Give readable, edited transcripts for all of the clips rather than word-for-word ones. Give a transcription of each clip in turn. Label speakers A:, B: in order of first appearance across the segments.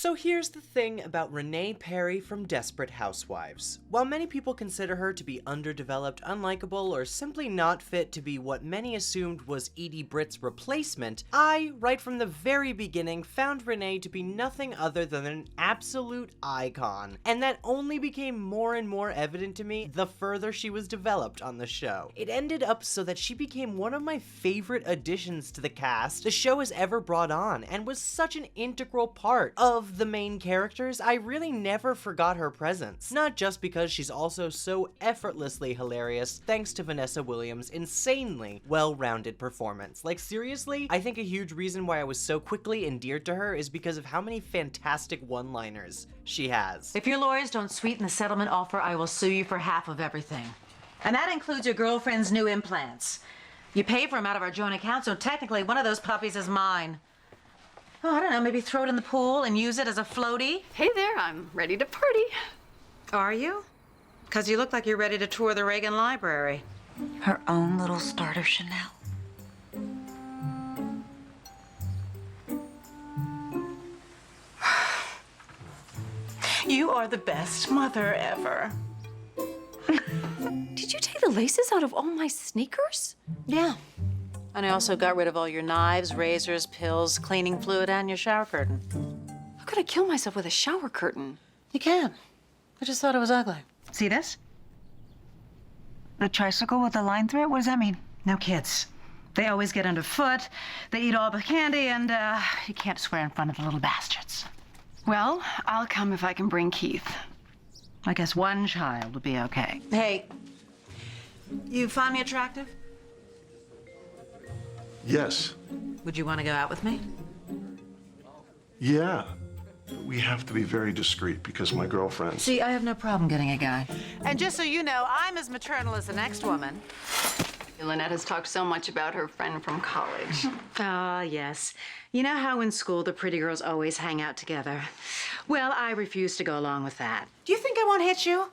A: So here's the thing about Renee Perry from Desperate Housewives. While many people consider her to be underdeveloped, unlikable, or simply not fit to be what many assumed was Edie Britt's replacement, I, right from the very beginning, found Renee to be nothing other than an absolute icon. And that only became more and more evident to me the further she was developed on the show. It ended up so that she became one of my favorite additions to the cast the show has ever brought on, and was such an integral part of the main characters. I really never forgot her presence. Not just because she's also so effortlessly hilarious thanks to Vanessa Williams' insanely well-rounded performance. Like seriously, I think a huge reason why I was so quickly endeared to her is because of how many fantastic one-liners she has.
B: If your lawyers don't sweeten the settlement offer, I will sue you for half of everything. And that includes your girlfriend's new implants. You pay for them out of our joint account, so technically one of those puppies is mine. Oh, I don't know, maybe throw it in the pool and use it as a floaty?
C: Hey there, I'm ready to party.
B: Are you? Because you look like you're ready to tour the Reagan Library.
D: Her own little starter Chanel.
B: You are the best mother ever.
C: Did you take the laces out of all my sneakers?
B: Yeah. And I also got rid of all your knives, razors, pills, cleaning fluid, and your shower curtain.
C: How could I kill myself with a shower curtain?
B: You can. I just thought it was ugly.
D: See this? The tricycle with the line through it? What does that mean?
B: No kids. They always get underfoot, they eat all the candy, and you can't swear in front of the little bastards.
C: Well, I'll come if I can bring Keith.
B: I guess one child would be okay. Hey, you find me attractive?
E: Yes.
B: Would you want to go out with me?
E: Yeah. We have to be very discreet because my girlfriend...
B: See, I have no problem getting a guy. And just so you know, I'm as maternal as the next woman.
C: Lynette has talked so much about her friend from college.
B: Ah, yes. You know how in school the pretty girls always hang out together? Well, I refuse to go along with that. Do you think I won't hit you?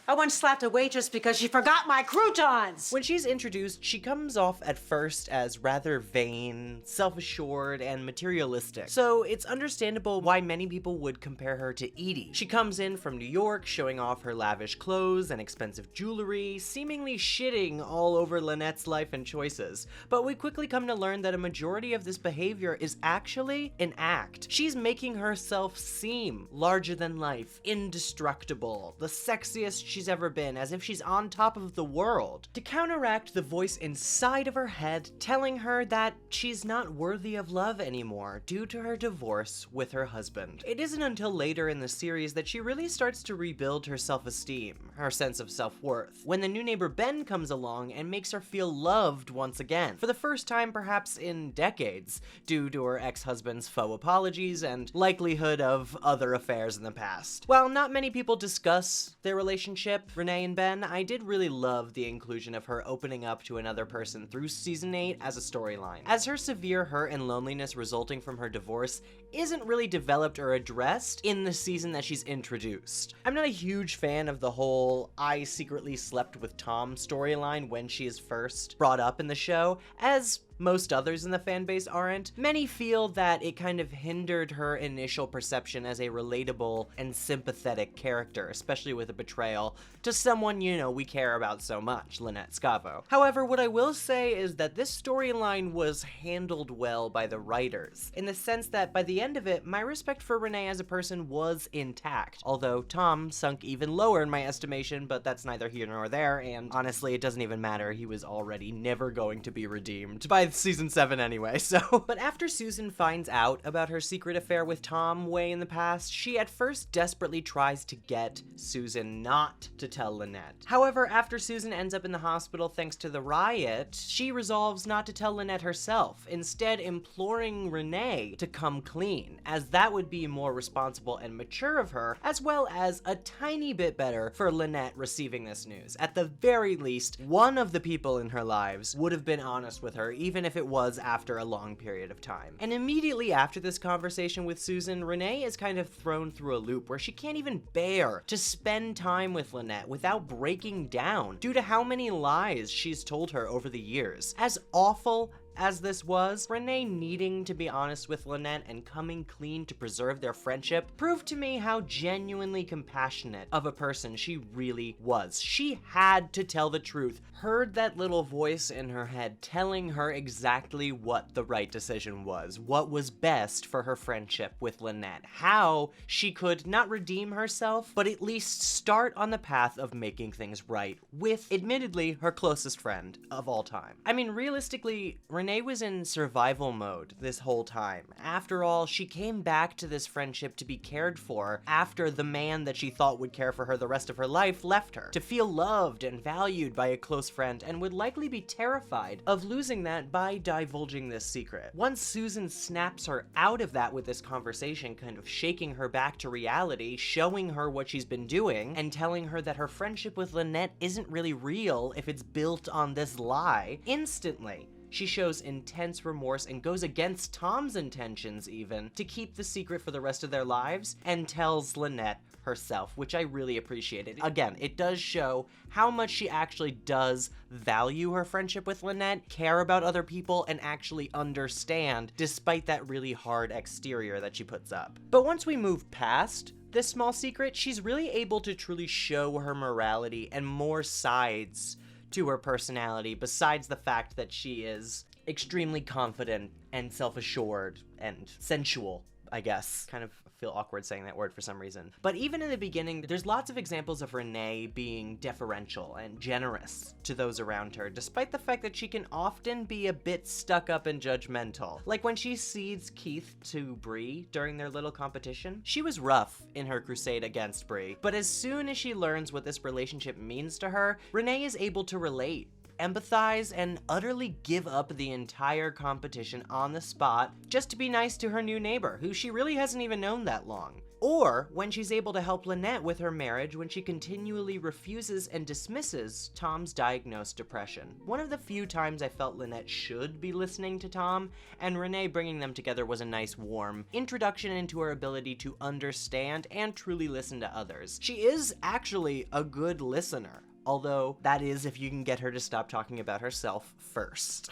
B: I once slapped a waitress because she forgot my croutons!
A: When she's introduced, she comes off at first as rather vain, self-assured, and materialistic. So it's understandable why many people would compare her to Edie. She comes in from New York, showing off her lavish clothes and expensive jewelry, seemingly shitting all over Lynette's life and choices. But we quickly come to learn that a majority of this behavior is actually an act. She's making herself seem larger than life, indestructible, the sexiest she's ever been, as if she's on top of the world, to counteract the voice inside of her head telling her that she's not worthy of love anymore due to her divorce with her husband. It isn't until later in the series that she really starts to rebuild her self-esteem, her sense of self-worth, when the new neighbor Ben comes along and makes her feel loved once again, for the first time perhaps in decades, due to her ex-husband's faux apologies and likelihood of other affairs in the past. While not many people discuss their relationship, Renee and Ben, I did really love the inclusion of her opening up to another person through season 8 as a storyline, as her severe hurt and loneliness resulting from her divorce isn't really developed or addressed in the season that she's introduced. I'm not a huge fan of the whole I secretly slept with Tom storyline when she is first brought up in the show, as most others in the fanbase aren't. Many feel that it kind of hindered her initial perception as a relatable and sympathetic character, especially with a betrayal to someone, you know, we care about so much, Lynette Scavo. However, what I will say is that this storyline was handled well by the writers, in the sense that by the end of it, my respect for Renee as a person was intact, although Tom sunk even lower in my estimation, but that's neither here nor there, and honestly, it doesn't even matter. He was already never going to be redeemed by season 7 anyway, so. But after Susan finds out about her secret affair with Tom way in the past, she at first desperately tries to get Susan not to tell Lynette. However, after Susan ends up in the hospital thanks to the riot, she resolves not to tell Lynette herself, instead imploring Renee to come clean, as that would be more responsible and mature of her, as well as a tiny bit better for Lynette receiving this news. At the very least, one of the people in her lives would have been honest with her, even if it was after a long period of time. And immediately after this conversation with Susan, Renee is kind of thrown through a loop where she can't even bear to spend time with Lynette without breaking down due to how many lies she's told her over the years. As awful as this was, Renee needing to be honest with Lynette and coming clean to preserve their friendship proved to me how genuinely compassionate of a person she really was. She had to tell the truth, heard that little voice in her head telling her exactly what the right decision was, what was best for her friendship with Lynette, how she could not redeem herself, but at least start on the path of making things right with, admittedly, her closest friend of all time. I mean, realistically, Renee was in survival mode this whole time. After all, she came back to this friendship to be cared for after the man that she thought would care for her the rest of her life left her, to feel loved and valued by a close friend, and would likely be terrified of losing that by divulging this secret. Once Susan snaps her out of that with this conversation, kind of shaking her back to reality, showing her what she's been doing, and telling her that her friendship with Lynette isn't really real if it's built on this lie, instantly she shows intense remorse and goes against Tom's intentions even to keep the secret for the rest of their lives and tells Lynette herself, which I really appreciated. Again, it does show how much she actually does value her friendship with Lynette, care about other people, and actually understand despite that really hard exterior that she puts up. But once we move past this small secret, she's really able to truly show her morality and more sides to her personality besides the fact that she is extremely confident and self-assured and sensual, I guess. Kind of feel awkward saying that word for some reason. But even in the beginning, there's lots of examples of Renee being deferential and generous to those around her, despite the fact that she can often be a bit stuck up and judgmental. Like when she cedes Keith to Bree during their little competition, she was rough in her crusade against Bree, but as soon as she learns what this relationship means to her, Renee is able to relate, empathize, and utterly give up the entire competition on the spot just to be nice to her new neighbor, who she really hasn't even known that long. Or when she's able to help Lynette with her marriage when she continually refuses and dismisses Tom's diagnosed depression. One of the few times I felt Lynette should be listening to Tom, and Renee bringing them together was a nice warm introduction into her ability to understand and truly listen to others. She is actually a good listener. Although, that is if you can get her to stop talking about herself first.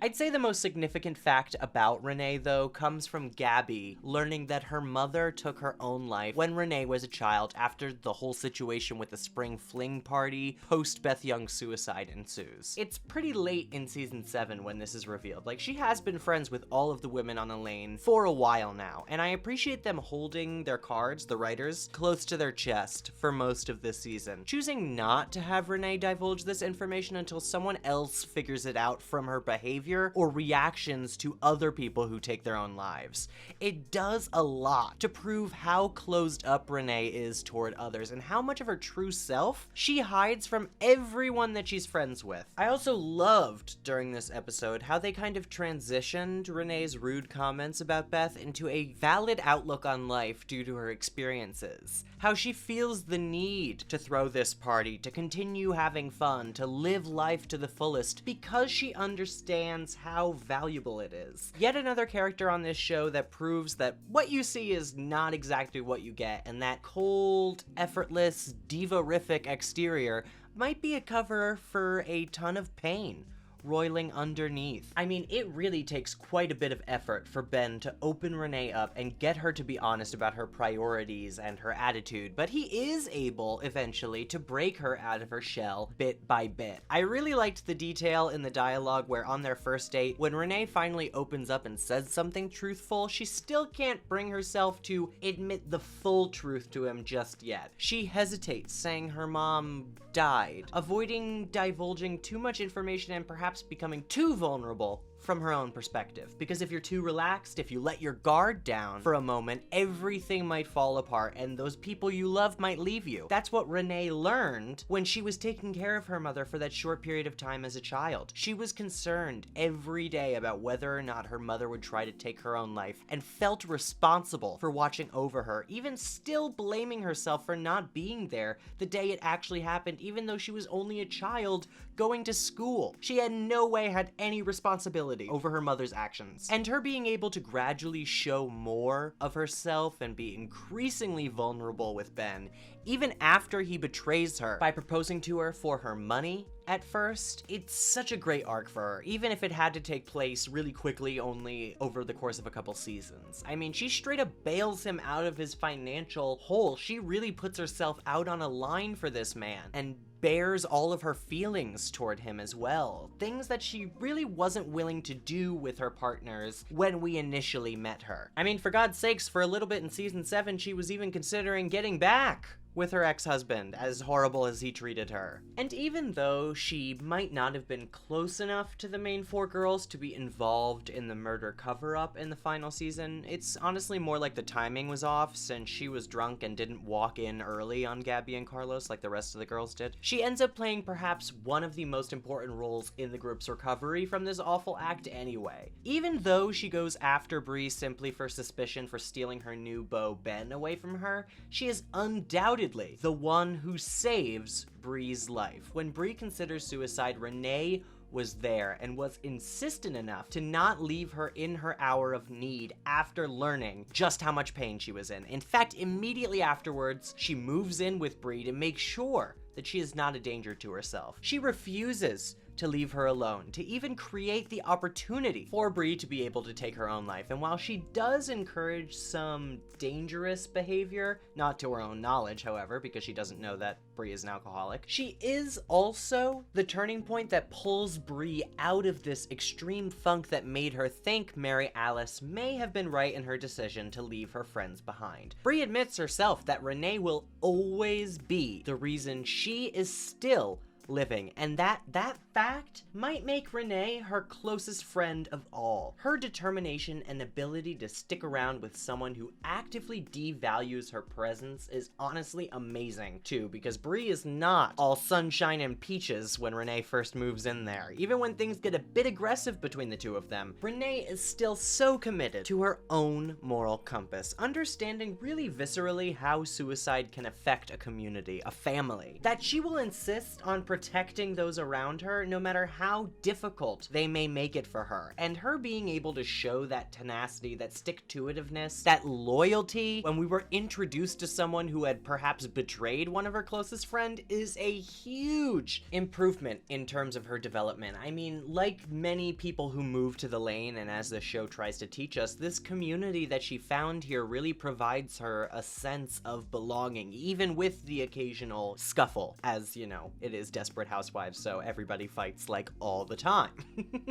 A: I'd say the most significant fact about Renee, though, comes from Gabby learning that her mother took her own life when Renee was a child after the whole situation with the spring fling party post-Beth Young's suicide ensues. It's pretty late in season 7 when this is revealed. Like, she has been friends with all of the women on the lane for a while now, and I appreciate them holding their cards, the writers, close to their chest for most of this season, choosing not to have Renee divulge this information until someone else figures it out from her behavior or reactions to other people who take their own lives. It does a lot to prove how closed up Renee is toward others and how much of her true self she hides from everyone that she's friends with. I also loved during this episode how they kind of transitioned Renee's rude comments about Beth into a valid outlook on life due to her experiences. How she feels the need to throw this party, to continue having fun, to live life to the fullest because she understands how valuable it is. Yet another character on this show that proves that what you see is not exactly what you get, and that cold, effortless, diva-rific exterior might be a cover for a ton of pain roiling underneath. I mean, it really takes quite a bit of effort for Ben to open Renee up and get her to be honest about her priorities and her attitude, but he is able, eventually, to break her out of her shell bit by bit. I really liked the detail in the dialogue where on their first date, when Renee finally opens up and says something truthful, she still can't bring herself to admit the full truth to him just yet. She hesitates, saying her mom died, avoiding divulging too much information and perhaps becoming too vulnerable from her own perspective. Because if you're too relaxed, if you let your guard down for a moment, everything might fall apart and those people you love might leave you. That's what Renee learned when she was taking care of her mother for that short period of time as a child. She was concerned every day about whether or not her mother would try to take her own life and felt responsible for watching over her, even still blaming herself for not being there the day it actually happened, even though she was only a child going to school. She had no way had any responsibility over her mother's actions. And her being able to gradually show more of herself and be increasingly vulnerable with Ben, even after he betrays her by proposing to her for her money at first, it's such a great arc for her, even if it had to take place really quickly only over the course of a couple seasons. I mean, she straight up bails him out of his financial hole. She really puts herself out on a line for this man, and bears all of her feelings toward him as well. Things that she really wasn't willing to do with her partners when we initially met her. I mean, for God's sakes, for a little bit in season 7, she was even considering getting back with her ex-husband, as horrible as he treated her. And even though she might not have been close enough to the main 4 girls to be involved in the murder cover-up in the final season, it's honestly more like the timing was off since she was drunk and didn't walk in early on Gabby and Carlos like the rest of the girls did. She ends up playing perhaps one of the most important roles in the group's recovery from this awful act anyway. Even though she goes after Bree simply for suspicion for stealing her new beau Ben away from her, she is undoubtedly the one who saves Bree's life. When Bree considers suicide, Renee was there and was insistent enough to not leave her in her hour of need after learning just how much pain she was in. In fact, immediately afterwards, she moves in with Bree to make sure that she is not a danger to herself. She refuses to leave her alone, to even create the opportunity for Bree to be able to take her own life. And while she does encourage some dangerous behavior, not to her own knowledge, however, because she doesn't know that Bree is an alcoholic, she is also the turning point that pulls Bree out of this extreme funk that made her think Mary Alice may have been right in her decision to leave her friends behind. Bree admits herself that Renee will always be the reason she is still living, and that fact might make Renee her closest friend of all. Her determination and ability to stick around with someone who actively devalues her presence is honestly amazing too, because Bree is not all sunshine and peaches when Renee first moves in there. Even when things get a bit aggressive between the two of them, Renee is still so committed to her own moral compass, understanding really viscerally how suicide can affect a community, a family, that she will insist on protecting those around her no matter how difficult they may make it for her. And her being able to show that tenacity, that stick-to-itiveness, that loyalty when we were introduced to someone who had perhaps betrayed one of her closest friends is a huge improvement in terms of her development. I mean, like many people who move to the lane, and as the show tries to teach us, this community that she found here really provides her a sense of belonging, even with the occasional scuffle, as, you know, it is Desperate Housewives, so everybody fights like all the time.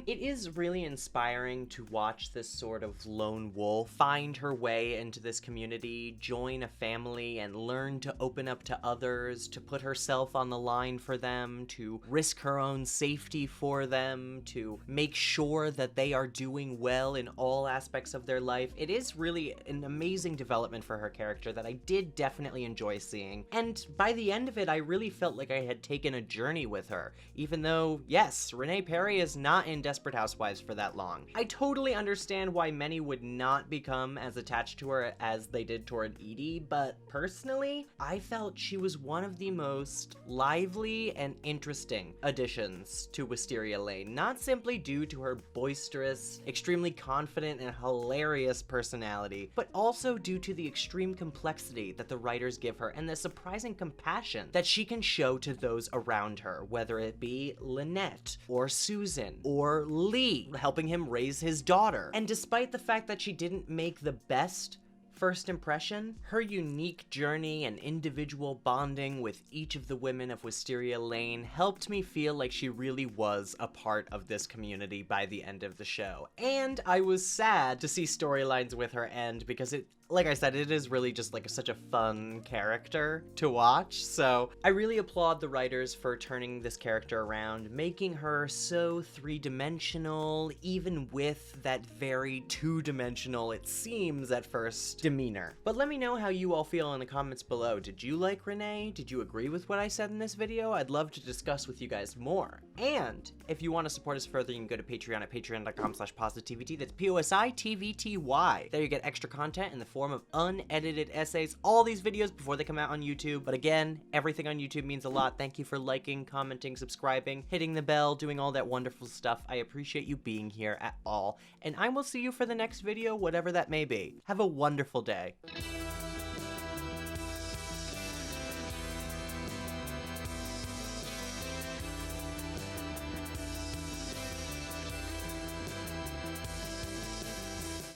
A: It is really inspiring to watch this sort of lone wolf find her way into this community, join a family, and learn to open up to others, to put herself on the line for them, to risk her own safety for them, to make sure that they are doing well in all aspects of their life. It is really an amazing development for her character that I did definitely enjoy seeing. And by the end of it, I really felt like I had taken a journey with her, even though, yes, Renee Perry is not in Desperate Housewives for that long. I totally understand why many would not become as attached to her as they did toward Edie, but personally, I felt she was one of the most lively and interesting additions to Wisteria Lane, not simply due to her boisterous, extremely confident, and hilarious personality, but also due to the extreme complexity that the writers give her and the surprising compassion that she can show to those around her, whether it be Lynette, or Susan, or Lee, helping him raise his daughter. And despite the fact that she didn't make the best first impression, her unique journey and individual bonding with each of the women of Wisteria Lane helped me feel like she really was a part of this community by the end of the show. And I was sad to see storylines with her end, because it, like I said, it is really just like such a fun character to watch. So I really applaud the writers for turning this character around, making her so three-dimensional, even with that very two-dimensional, it seems at first, demeanor. But let me know how you all feel in the comments below. Did you like Renee? Did you agree with what I said in this video? I'd love to discuss with you guys more. And if you want to support us further, you can go to Patreon at patreon.com/PosiTVty. That's PosiTVty. There you get extra content in the form of unedited essays, all these videos before they come out on YouTube. But again, everything on YouTube means a lot. Thank you for liking, commenting, subscribing, hitting the bell, doing all that wonderful stuff. I appreciate you being here at all. And I will see you for the next video, whatever that may be. Have a wonderful day.